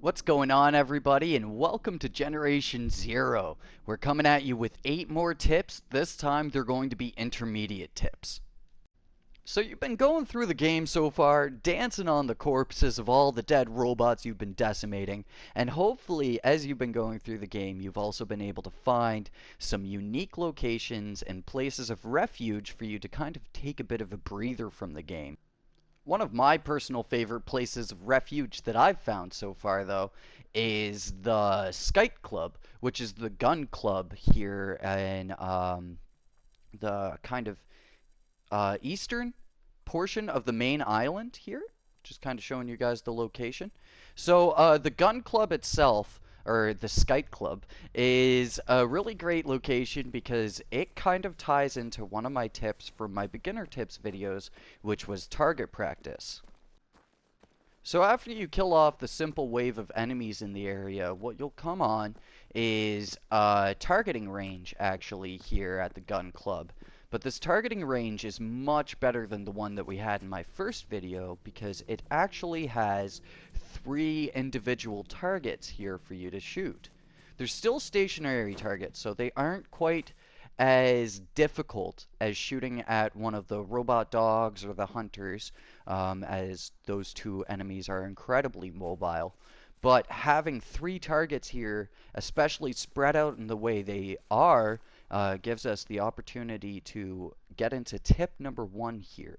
What's going on, everybody, and welcome to Generation Zero. We're coming at you with 8 more tips. This time they're going to be intermediate tips. So you've been going through the game so far, dancing on the corpses of all the dead robots you've been decimating, and hopefully as you've been going through the game, you've also been able to find some unique locations and places of refuge for you to kind of take a bit of a breather from the game. One of my personal favorite places of refuge that I've found so far, though, is the Skite Club, which is the gun club here in the kind of eastern portion of the main island here. Just kind of showing you guys the location. So the gun club itself, or the Skite Club, is a really great location because it kind of ties into one of my tips from my beginner tips videos, which was target practice. So after you kill off the simple wave of enemies in the area, what you'll come on is a targeting range actually here at the gun club. But this targeting range is much better than the one that we had in my first video because it actually has 3 individual targets here for you to shoot. They're still stationary targets, so they aren't quite as difficult as shooting at one of the robot dogs or the hunters, as those 2 enemies are incredibly mobile. But having 3 targets here, especially spread out in the way they are, gives us the opportunity to get into tip number 1 here.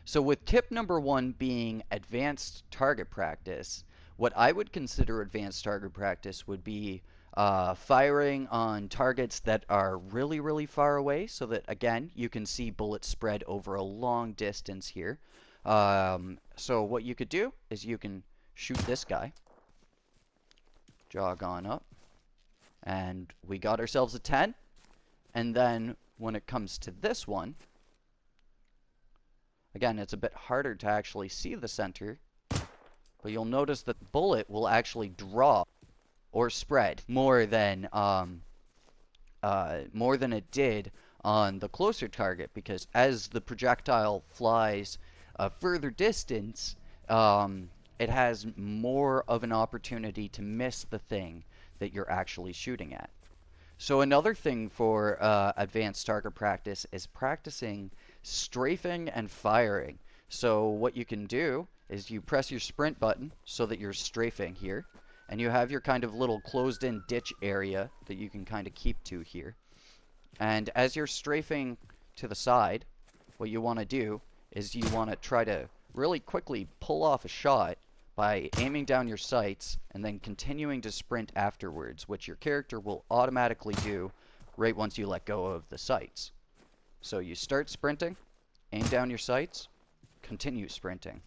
So with tip number 1 being advanced target practice, what I would consider advanced target practice would be firing on targets that are really far away so that, again, you can see bullets spread over a long distance here. So what you could do is you can shoot this guy, jog on up, and we got ourselves a 10. And then when it comes to this one, again, it's a bit harder to actually see the center, but you'll notice that the bullet will actually drop or spread more than it did on the closer target, because as the projectile flies a further distance, it has more of an opportunity to miss the thing that you're actually shooting at. So another thing for advanced target practice is practicing strafing and firing. So what you can do is you press your sprint button so that you're strafing here, and you have your kind of little closed-in ditch area that you can kind of keep to here. And as you're strafing to the side, what you want to do is you want to try to really quickly pull off a shot by aiming down your sights and then continuing to sprint afterwards, which your character will automatically do right once you let go of the sights. So you start sprinting, aim down your sights, continue sprinting.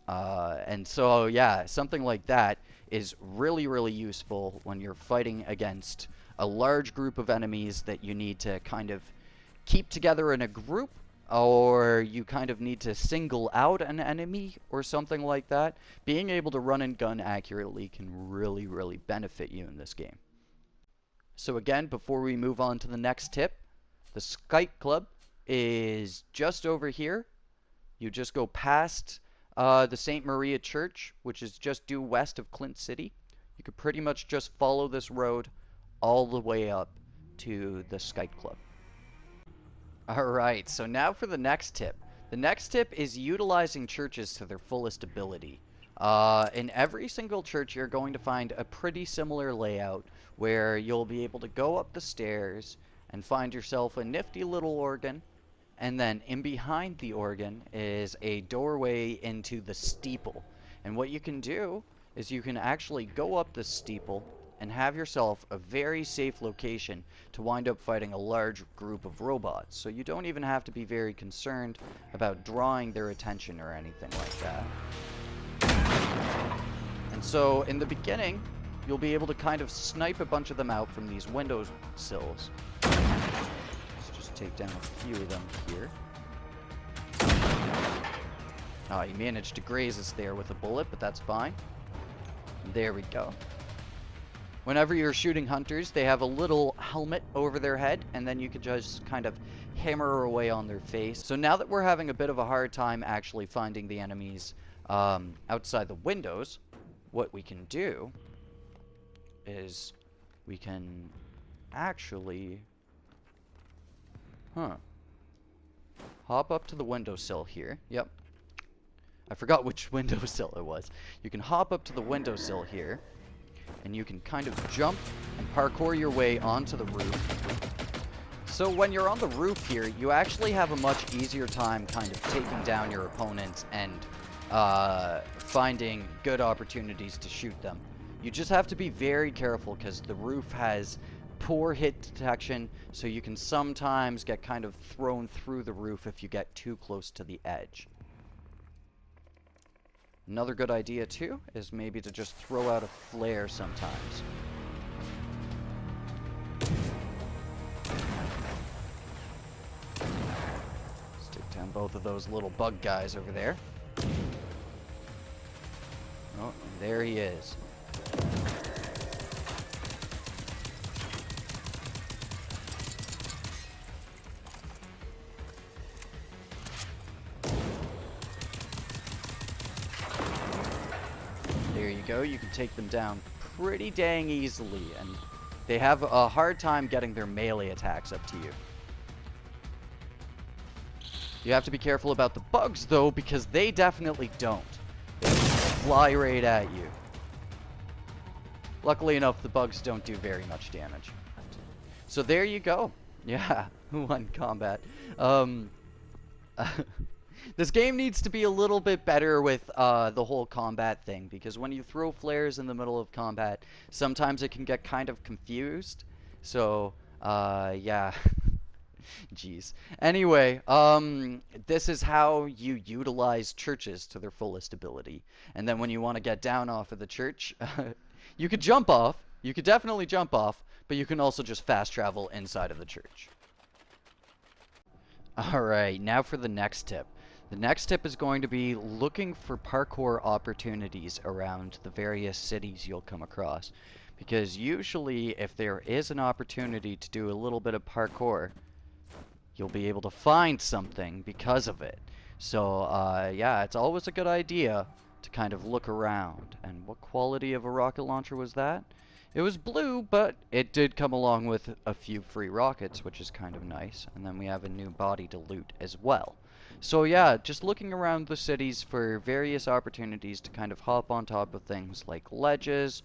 And so, yeah, something like that is really useful when you're fighting against a large group of enemies that you need to kind of keep together in a group, or you kind of need to single out an enemy or something like that. Being able to run and gun accurately can really benefit you in this game. So again, before we move on to the next tip, the Skite Club is just over here. You just go past the St. Maria Church, which is just due west of Clint City. You could pretty much just follow this road all the way up to the Skite Club. Alright, so now for the next tip. The next tip is utilizing churches to their fullest ability. In every single church, you're going to find a pretty similar layout where you'll be able to go up the stairs and find yourself a nifty little organ, and then in behind the organ is a doorway into the steeple. And what you can do is you can actually go up the steeple and have yourself a very safe location to wind up fighting a large group of robots. So you don't even have to be very concerned about drawing their attention or anything like that. And so in the beginning, you'll be able to kind of snipe a bunch of them out from these window sills. Let's just take down a few of them here. Oh, he managed to graze us there with a bullet, but that's fine. There we go. Whenever you're shooting hunters, they have a little helmet over their head, and then you can just kind of hammer away on their face. So now that we're having a bit of a hard time actually finding the enemies outside the windows, what we can do is we can actually, hop up to the windowsill here. Yep. I forgot which windowsill it was. You can hop up to the windowsill here, and you can kind of jump and parkour your way onto the roof. So when you're on the roof here, you actually have a much easier time kind of taking down your opponents and finding good opportunities to shoot them. You just have to be very careful because the roof has poor hit detection, so you can sometimes get kind of thrown through the roof if you get too close to the edge. Another good idea too is maybe to just throw out a flare sometimes. Stick down both of those little bug guys over there. Oh, and there he is. There you go, you can take them down pretty dang easily, and they have a hard time getting their melee attacks up to you. You have to be careful about the bugs, though, because they definitely don't. They fly right at you. Luckily enough, the bugs don't do very much damage. So there you go. Yeah, one combat. This game needs to be a little bit better with the whole combat thing, because when you throw flares in the middle of combat, sometimes it can get kind of confused. So, yeah. Jeez. Anyway, this is how you utilize churches to their fullest ability. And then when you want to get down off of the church, you could jump off. You could definitely jump off, but you can also just fast travel inside of the church. Alright, now for the next tip. The next tip is going to be looking for parkour opportunities around the various cities you'll come across. Because usually, if there is an opportunity to do a little bit of parkour, you'll be able to find something because of it. So, yeah, it's always a good idea to kind of look around. And what quality of a rocket launcher was that? It was blue, but it did come along with a few free rockets, which is kind of nice. And then we have a new body to loot as well. So yeah, just looking around the cities for various opportunities to kind of hop on top of things like ledges,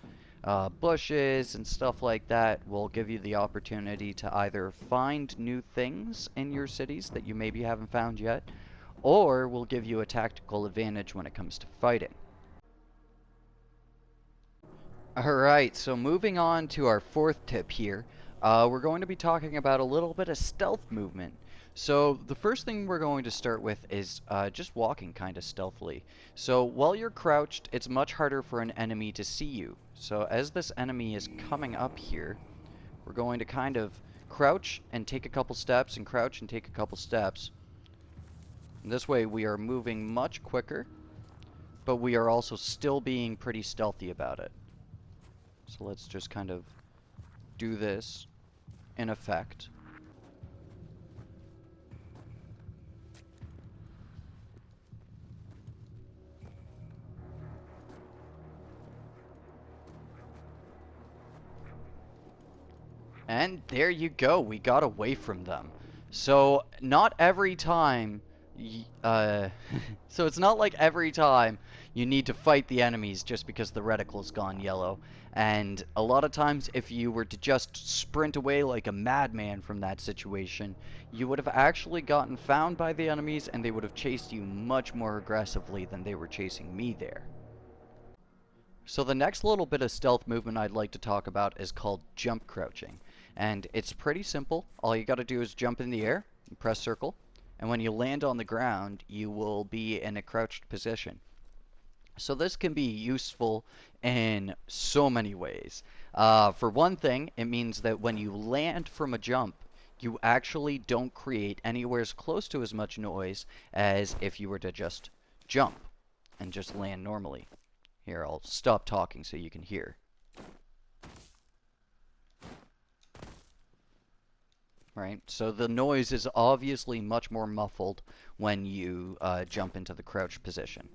bushes, and stuff like that will give you the opportunity to either find new things in your cities that you maybe haven't found yet, or will give you a tactical advantage when it comes to fighting. Alright, so moving on to our fourth tip here, we're going to be talking about a little bit of stealth movement. So the first thing we're going to start with is just walking kind of stealthily. So while you're crouched, it's much harder for an enemy to see you. So as this enemy is coming up here, we're going to kind of crouch and take a couple steps and crouch and take a couple steps. And this way we are moving much quicker, but we are also still being pretty stealthy about it. So let's just kind of do this in effect. And there you go, we got away from them. So, not every time, so it's not like every time you need to fight the enemies just because the reticle's gone yellow. And a lot of times, if you were to just sprint away like a madman from that situation, you would have actually gotten found by the enemies and they would have chased you much more aggressively than they were chasing me there. So the next little bit of stealth movement I'd like to talk about is called jump crouching. And it's pretty simple. All you gotta do is jump in the air, press circle, and when you land on the ground, you will be in a crouched position. So this can be useful in so many ways. For one thing, it means that when you land from a jump, you actually don't create anywhere as close to as much noise as if you were to just jump and just land normally. Here, I'll stop talking so you can hear. Right, so the noise is obviously much more muffled when you jump into the crouch position.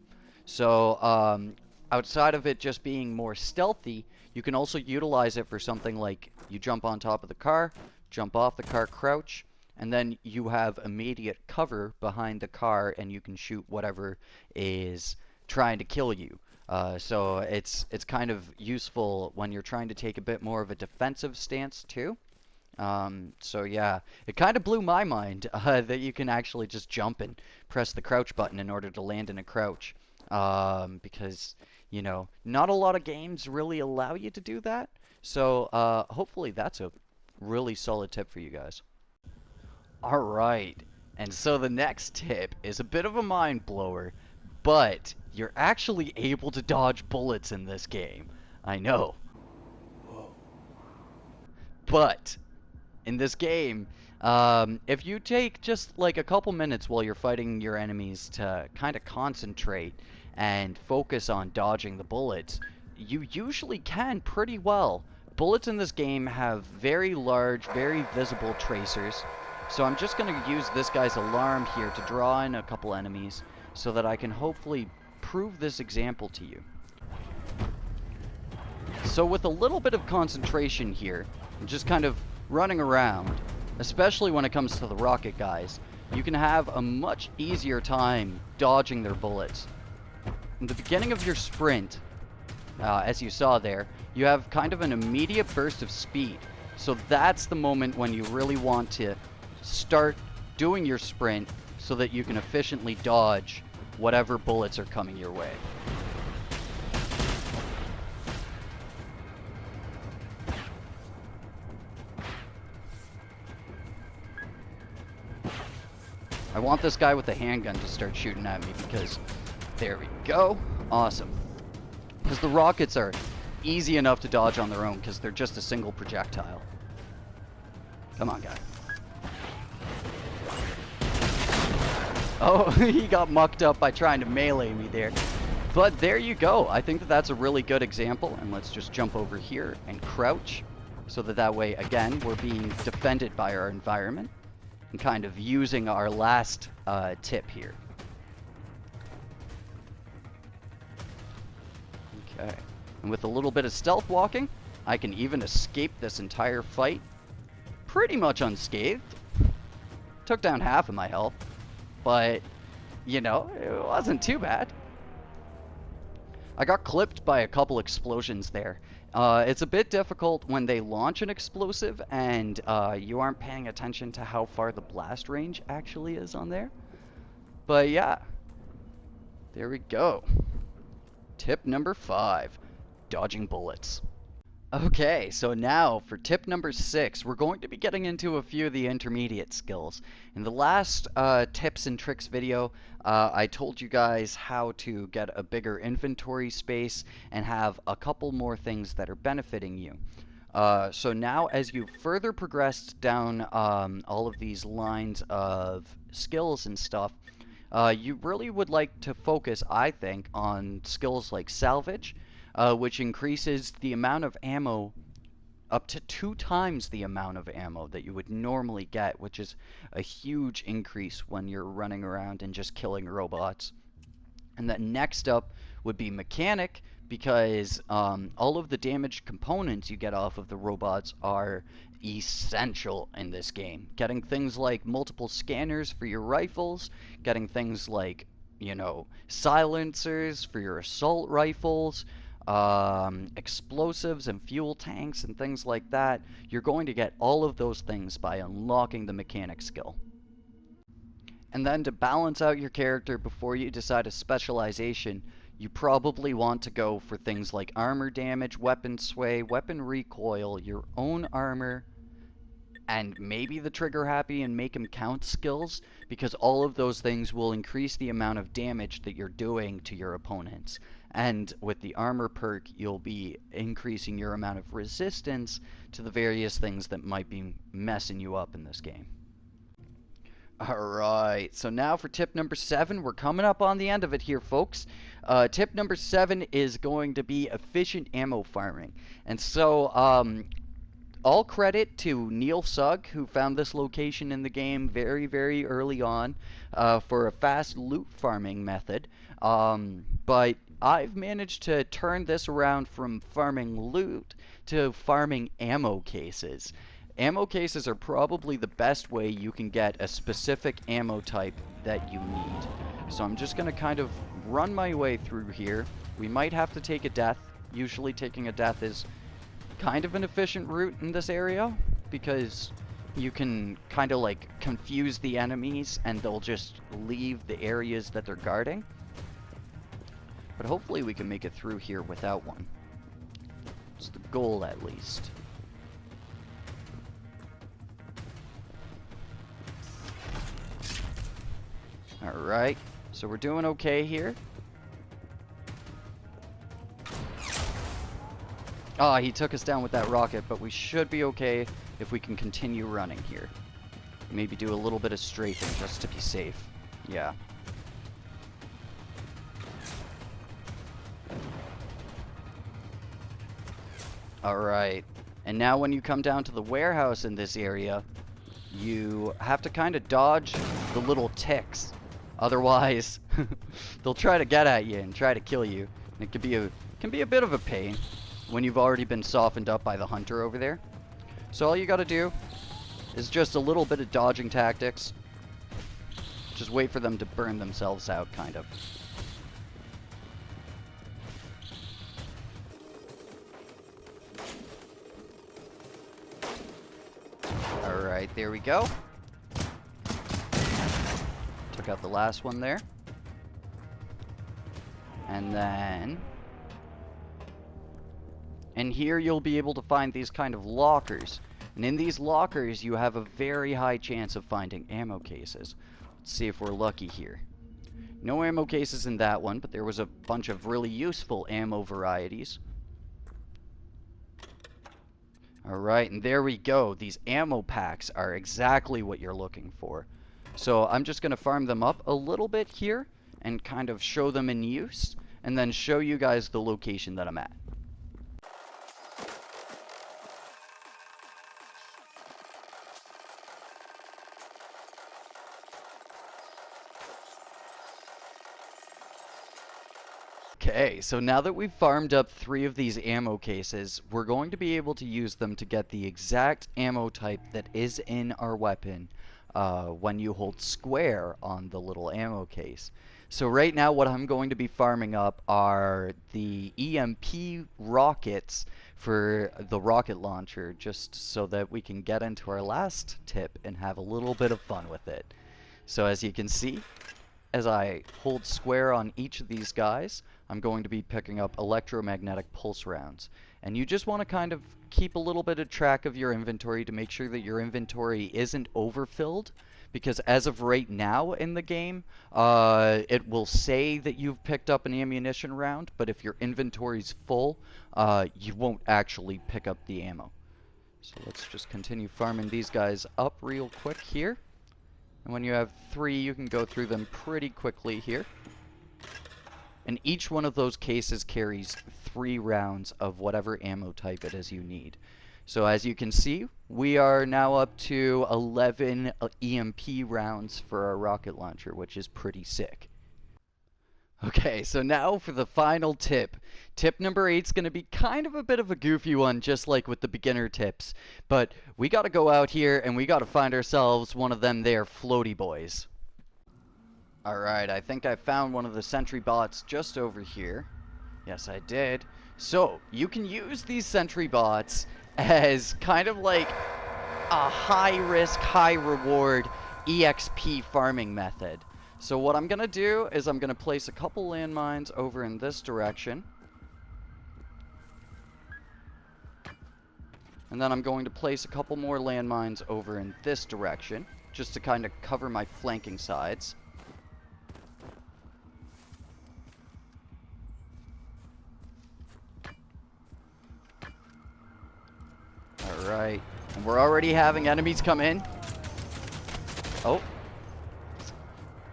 So outside of it just being more stealthy, you can also utilize it for something like you jump on top of the car, jump off the car, crouch, and then you have immediate cover behind the car and you can shoot whatever is trying to kill you. So it's kind of useful when you're trying to take a bit more of a defensive stance too. So yeah, it kind of blew my mind that you can actually just jump and press the crouch button in order to land in a crouch. Because, you know, not a lot of games really allow you to do that. So hopefully that's a really solid tip for you guys. All right, and so the next tip is a bit of a mind blower, but you're actually able to dodge bullets in this game. I know. But in this game, if you take just like a couple minutes while you're fighting your enemies to kind of concentrate and focus on dodging the bullets, you usually can pretty well. Bullets in this game have very large, very visible tracers, so I'm just going to use this guy's alarm here to draw in a couple enemies so that I can hopefully prove this example to you. So with a little bit of concentration here, and just kind of running around, especially when it comes to the rocket guys, you can have a much easier time dodging their bullets. In the beginning of your sprint, as you saw there, you have kind of an immediate burst of speed. So that's the moment when you really want to start doing your sprint so that you can efficiently dodge whatever bullets are coming your way. I want this guy with the handgun to start shooting at me because there we go. Awesome. Because the rockets are easy enough to dodge on their own because they're just a single projectile. Come on, guy. Oh, he got mucked up by trying to melee me there. But there you go. I think that that's a really good example. And let's just jump over here and crouch so that way, again, we're being defended by our environment. And kind of using our last tip here. Okay. And with a little bit of stealth walking, I can even escape this entire fight pretty much unscathed. Took down half of my health, but, you know, it wasn't too bad. I got clipped by a couple explosions there. It's a bit difficult when they launch an explosive and you aren't paying attention to how far the blast range actually is on there. But yeah, there we go. Tip number 5, dodging bullets. Okay, so now for tip number 6, we're going to be getting into a few of the intermediate skills. In the last tips and tricks video, I told you guys how to get a bigger inventory space and have a couple more things that are benefiting you. So now as you further progressed down all of these lines of skills and stuff, you really would like to focus, I think, on skills like salvage, which increases the amount of ammo up to 2 times the amount of ammo that you would normally get, which is a huge increase when you're running around and just killing robots. And then next up would be mechanic, because all of the damaged components you get off of the robots are essential in this game. Getting things like multiple scanners for your rifles, getting things like, you know, silencers for your assault rifles, explosives and fuel tanks and things like that. You're going to get all of those things by unlocking the mechanic skill. And then to balance out your character before you decide a specialization, you probably want to go for things like armor damage, weapon sway, weapon recoil, your own armor, and maybe the trigger happy and make 'em count skills, because all of those things will increase the amount of damage that you're doing to your opponents. And with the armor perk, you'll be increasing your amount of resistance to the various things that might be messing you up in this game. Alright, so now for tip number 7, we're coming up on the end of it here, folks. Tip number 7 is going to be efficient ammo farming. And so, all credit to Neil Sugg, who found this location in the game very, very early on for a fast loot farming method. But I've managed to turn this around from farming loot to farming ammo cases. Ammo cases are probably the best way you can get a specific ammo type that you need. So I'm just going to kind of run my way through here. We might have to take a death. Usually taking a death is kind of an efficient route in this area, because you can kind of like confuse the enemies and they'll just leave the areas that they're guarding. But hopefully we can make it through here without one. It's the goal, at least. Alright, so we're doing okay here. Ah, he took us down with that rocket, but we should be okay if we can continue running here. Maybe do a little bit of strafing just to be safe. Yeah. Alright, and now when you come down to the warehouse in this area, you have to kind of dodge the little ticks. Otherwise, they'll try to get at you and try to kill you. And it can be a bit of a pain when you've already been softened up by the hunter over there. So all you gotta do is just a little bit of dodging tactics. Just wait for them to burn themselves out, kind of. Alright, there we go. Took out the last one there. And then... and here you'll be able to find these kind of lockers. And in these lockers, you have a very high chance of finding ammo cases. Let's see if we're lucky here. No ammo cases in that one, but there was a bunch of really useful ammo varieties. Alright, and there we go. These ammo packs are exactly what you're looking for. So I'm just going to farm them up a little bit here and kind of show them in use, and then show you guys the location that I'm at. Okay, so now that we've farmed up 3 of these ammo cases, we're going to be able to use them to get the exact ammo type that is in our weapon when you hold square on the little ammo case. So right now what I'm going to be farming up are the EMP rockets for the rocket launcher, just so that we can get into our last tip and have a little bit of fun with it. So as you can see, as I hold square on each of these guys, I'm going to be picking up electromagnetic pulse rounds. And you just want to kind of keep a little bit of track of your inventory to make sure that your inventory isn't overfilled. Because as of right now in the game, it will say that you've picked up an ammunition round, but if your inventory's full, you won't actually pick up the ammo. So let's just continue farming these guys up real quick here. And when you have 3, you can go through them pretty quickly here. And each one of those cases carries 3 rounds of whatever ammo type it is you need. So as you can see, we are now up to 11 EMP rounds for our rocket launcher, which is pretty sick. Okay, so now for the final tip. Tip number 8 is going to be kind of a bit of a goofy one, just like with the beginner tips. But we got to go out here and we got to find ourselves one of them there floaty boys. Alright, I think I found one of the sentry bots just over here. Yes, I did. So, you can use these sentry bots as kind of like a high-risk, high-reward Exp farming method. So what I'm going to do is I'm going to place a couple landmines over in this direction. And then I'm going to place a couple more landmines over in this direction, just to kind of cover my flanking sides. Alright, and we're already having enemies come in. Oh.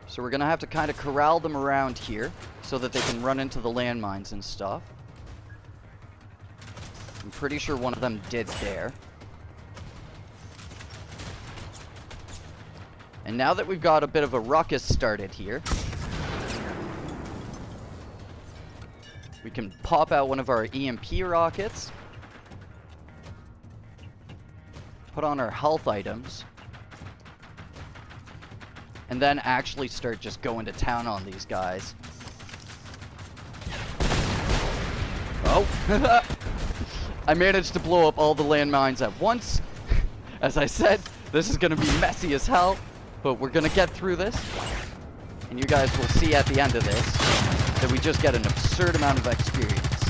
So we're going to have to kind of corral them around here so that they can run into the landmines and stuff. I'm pretty sure one of them did there. And now that we've got a bit of a ruckus started here, We can pop out one of our EMP rockets. Put on our health items. And then actually start just going to town on these guys. Oh! I managed to blow up all the landmines at once. As I said, this is going to be messy as hell, but we're going to get through this. And you guys will see at the end of this that we just get an absurd amount of experience.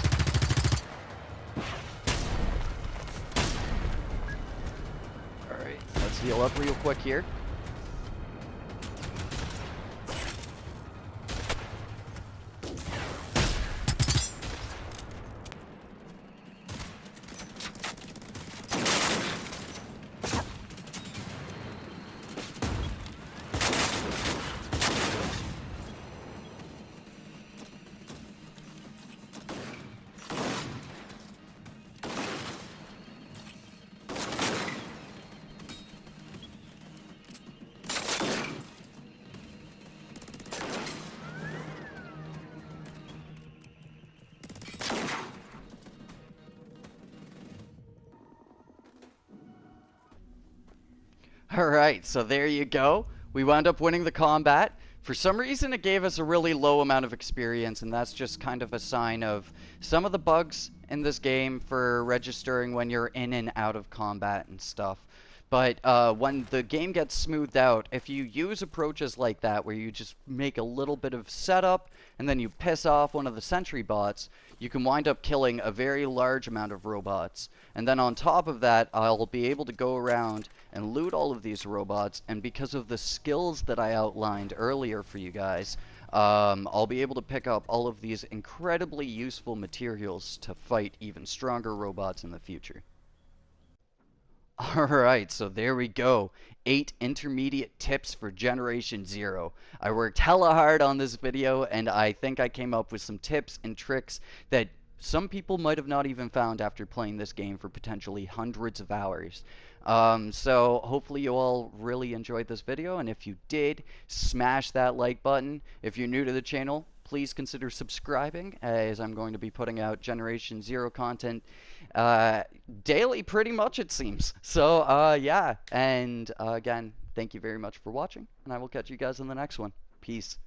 Alright, let's heal up real quick here. Alright, so there you go. We wound up winning the combat. For some reason, it gave us a really low amount of experience, and that's just kind of a sign of some of the bugs in this game for registering when you're in and out of combat and stuff. But when the game gets smoothed out, if you use approaches like that, where you just make a little bit of setup, and then you piss off one of the sentry bots, you can wind up killing a very large amount of robots. And then on top of that, I'll be able to go around and loot all of these robots, and because of the skills that I outlined earlier for you guys, I'll be able to pick up all of these incredibly useful materials to fight even stronger robots in the future. Alright, so there we go. 8 intermediate tips for Generation Zero. I worked hella hard on this video, and I think I came up with some tips and tricks that some people might have not even found after playing this game for potentially hundreds of hours. So hopefully you all really enjoyed this video, and if you did, smash that like button. If you're new to the channel, please consider subscribing, as I'm going to be putting out Generation Zero content daily, pretty much, it seems. So, yeah, and again, thank you very much for watching, and I will catch you guys in the next one. Peace.